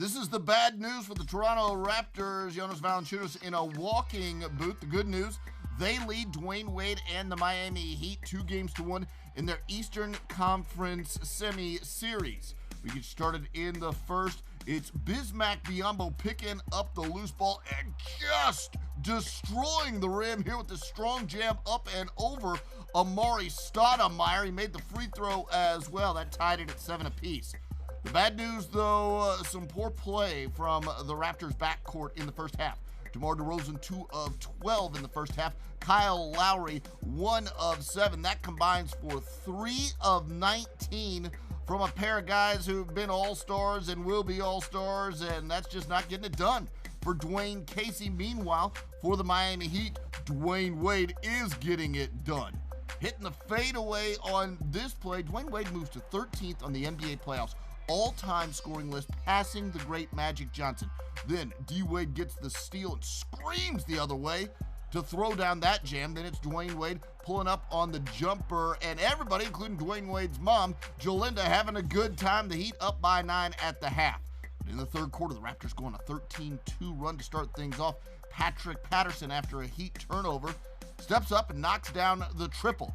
This is the bad news for the Toronto Raptors. Jonas Valanciunas in a walking boot. The good news, they lead Dwayne Wade and the Miami Heat 2-1 in their Eastern Conference semi-series. We get started in the first. It's Bismack Biyombo picking up the loose ball and just destroying the rim here with the strong jam up and over Amari Stoudemire. He made the free throw as well. That tied it at 7 apiece. The bad news, though, some poor play from the Raptors' backcourt in the first half. DeMar DeRozan, 2 of 12 in the first half. Kyle Lowry, 1 of 7. That combines for 3 of 19 from a pair of guys who've been all-stars and will be all-stars, and that's just not getting it done for Dwayne Casey. Meanwhile, for the Miami Heat, Dwayne Wade is getting it done. Hitting the fadeaway on this play, Dwayne Wade moves to 13th on the NBA playoffs all-time scoring list, passing the great Magic Johnson. Then D-Wade gets the steal and screams the other way to throw down that jam. Then it's Dwayne Wade pulling up on the jumper, and everybody, including Dwayne Wade's mom, Jolinda, having a good time. The Heat up by 9 at the half. But in the third quarter, the Raptors go on a 13-2 run to start things off. Patrick Patterson, after a Heat turnover, steps up and knocks down the triple.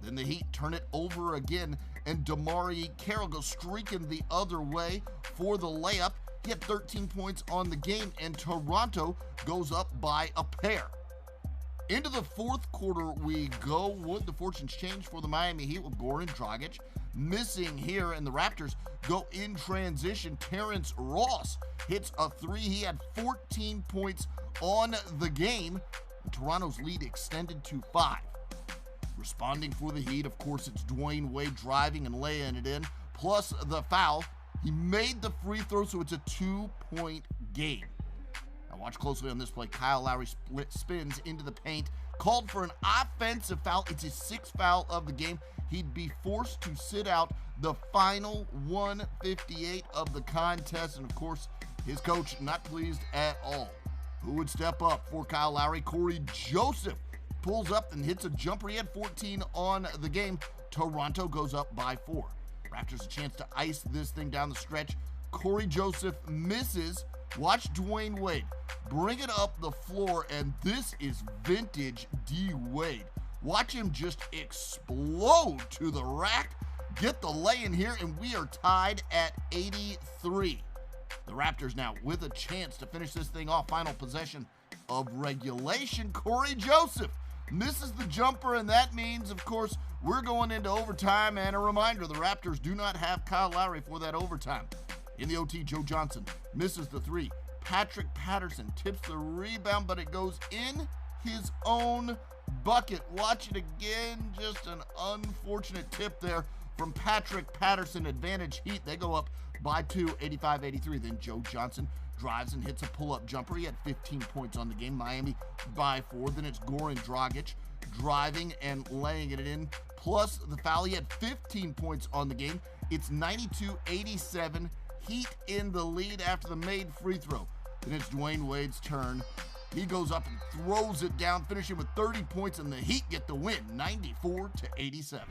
Then the Heat turn it over again, and Damari Carroll goes streaking the other way for the layup. He had 13 points on the game, and Toronto goes up by a pair. Into the fourth quarter we go. Would the fortunes change for the Miami Heat with Goran Dragic missing here, and the Raptors go in transition. Terrence Ross hits a 3. He had 14 points on the game. And Toronto's lead extended to 5. Responding for the Heat, of course, it's Dwayne Wade driving and laying it in, plus the foul. He made the free throw, so it's a 2-point game. Now watch closely on this play. Kyle Lowry spins into the paint, called for an offensive foul. It's his 6th foul of the game. He'd be forced to sit out the final 158 of the contest, and of course, his coach not pleased at all. Who would step up for Kyle Lowry? Corey Joseph pulls up and hits a jumper. He had 14 on the game. Toronto goes up by 4. Raptors a chance to ice this thing down the stretch. Corey Joseph misses. Watch Dwayne Wade bring it up the floor, and this is vintage D-Wade. Watch him just explode to the rack, get the lay in here, and we are tied at 83. The Raptors now with a chance to finish this thing off. Final possession of regulation. Corey Joseph misses the jumper, and that means, of course, we're going into overtime. And a reminder, the Raptors do not have Kyle Lowry for that overtime. In the OT, Joe Johnson misses the 3. Patrick Patterson tips the rebound, but it goes in his own bucket. Watch it again. Just an unfortunate tip there from Patrick Patterson. Advantage Heat. They go up by 2, 85-83. Then Joe Johnson drives and hits a pull-up jumper. He had 15 points on the game. Miami by 4. Then it's Goran Dragic driving and laying it in, plus the foul. He had 15 points on the game. It's 92-87. Heat in the lead after the made free throw. Then it's Dwayne Wade's turn. He goes up and throws it down, finishing with 30 points, and the Heat get the win, 94-87.